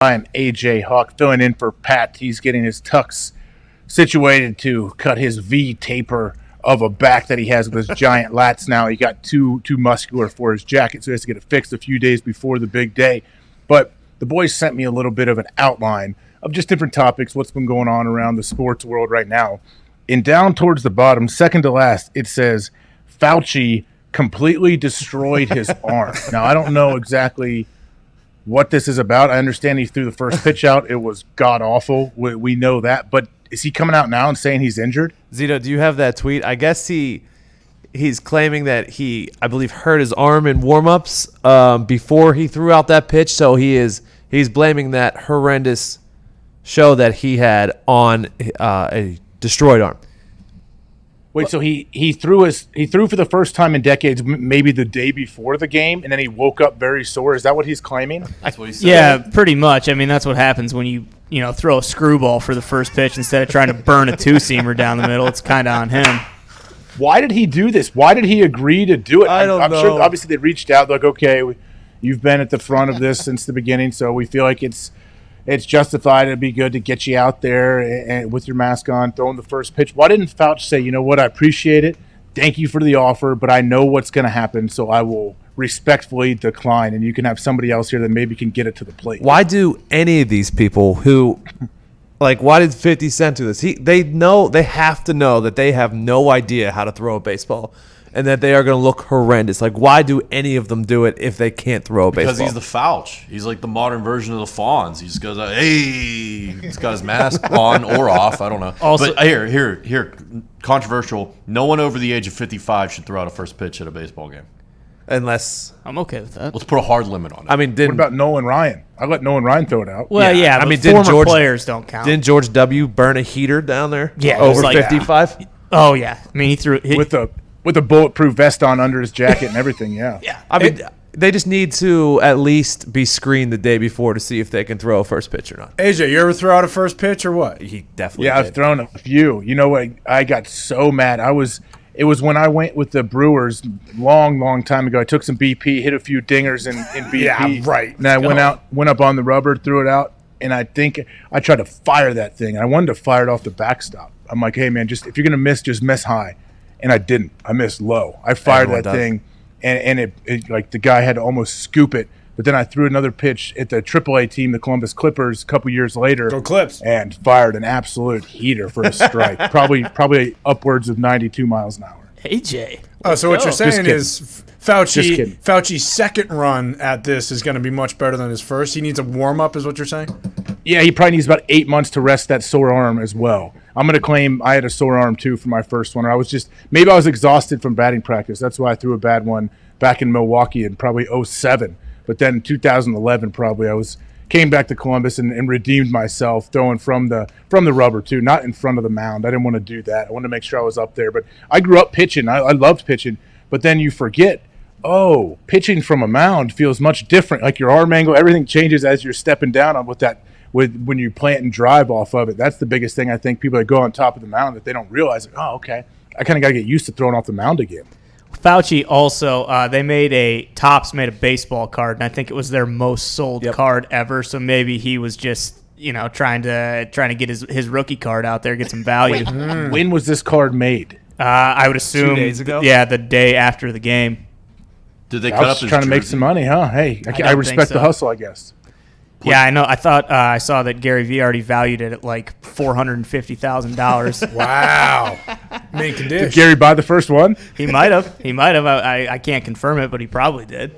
I'm AJ Hawk filling in for Pat. He's getting his tux situated to cut his V taper of a back that he has with his giant lats now. He got too muscular for his jacket, so he has to get it fixed a few days before the big day. But the boys sent me a little bit of an outline of just different topics, what's been going on around the sports world right now. And down towards the bottom, second to last, it says Fauci completely destroyed his arm. Now, I don't know exactly what this is about. I understand he threw the first pitch out. It was god-awful. We know that. But is he coming out now and saying he's injured? Zito, do you have that tweet? I guess he's claiming that he, I believe, hurt his arm in warm-ups before he threw out that pitch. So he's blaming that horrendous show that he had on a destroyed arm. Wait, so he threw for the first time in decades, maybe the day before the game, and then he woke up very sore. Is that what he's claiming? That's what he said. Yeah, pretty much. I mean, that's what happens when you throw a screwball for the first pitch instead of trying to burn a two-seamer down the middle. It's kind of on him. Why did he do this? Why did he agree to do it? I'm know. sure obviously they reached out like, okay, you've been at the front of this since the beginning, so we feel like it's justified. It'd be good to get you out there and with your mask on, throwing the first pitch. Why didn't Fauci say, you know what, I appreciate it. Thank you for the offer, but I know what's going to happen, so I will respectfully decline, and you can have somebody else here that maybe can get it to the plate. Why do any of these people who, like, why did 50 Cent do this? They have to know that they have no idea how to throw a baseball and that they are going to look horrendous. Like, why do any of them do it if they can't throw a baseball? Because he's the Fauci. He's like the modern version of the Fonz. He just goes, hey, he's got his mask on or off. I don't know. Also, but here, controversial. No one over the age of 55 should throw out a first pitch at a baseball game. Unless, I'm okay with that. Let's put a hard limit on it. I mean, What about Nolan Ryan? I let Nolan Ryan throw it out. Well, yeah, I mean, but former players don't count. Didn't George W. burn a heater down there? Yeah, over like 55? Oh, yeah. I mean, he threw it. With a bulletproof vest on under his jacket and everything, yeah. Yeah. I mean, they just need to at least be screened the day before to see if they can throw a first pitch or not. AJ, you ever throw out a first pitch or what? He definitely Yeah, did. I've thrown a few. You know what? I got so mad. It was when I went with the Brewers long time ago. I took some BP, hit a few dingers in BP. Yeah, right. And I went up on the rubber, threw it out, and I think I tried to fire that thing. I wanted to fire it off the backstop. I'm like, hey, man, just if you're going to miss, just miss high. And I didn't. I missed low. I fired that thing, and it like the guy had to almost scoop it. But then I threw another pitch at the AAA team, the Columbus Clippers, a couple years later. Go Clips. And fired an absolute heater for a strike. probably upwards of 92 miles an hour. AJ. Oh, so what you're saying kidding. is Just kidding. Fauci's second run at this is going to be much better than his first. He needs a warm-up is what you're saying? Yeah, he probably needs about 8 months to rest that sore arm as well. I'm going to claim I had a sore arm, too, for my first one. Or maybe I was exhausted from batting practice. That's why I threw a bad one back in Milwaukee in probably 07. But then in 2011, probably, came back to Columbus and redeemed myself throwing from the rubber, too, not in front of the mound. I didn't want to do that. I wanted to make sure I was up there. But I grew up pitching. I loved pitching. But then you forget, pitching from a mound feels much different. Like your arm angle, everything changes as you're stepping down on when you plant and drive off of it. That's the biggest thing I think people that go on top of the mound that they don't realize. Like, oh, okay, I kind of got to get used to throwing off the mound again. Fauci also, Topps made a baseball card, and I think it was their most sold card ever. So maybe he was just, trying to get his rookie card out there, get some value. Wait, when was this card made? I would assume 2 days ago. Yeah, the day after the game. Did they I cut was up his trying to make jersey? some money, huh? Hey, I don't respect think the so. hustle, I guess. Yeah, I know. I thought I saw that Gary Vee already valued it at like $450,000. Wow. Mint condition. Did Gary buy the first one? He might have. I can't confirm it, but he probably did.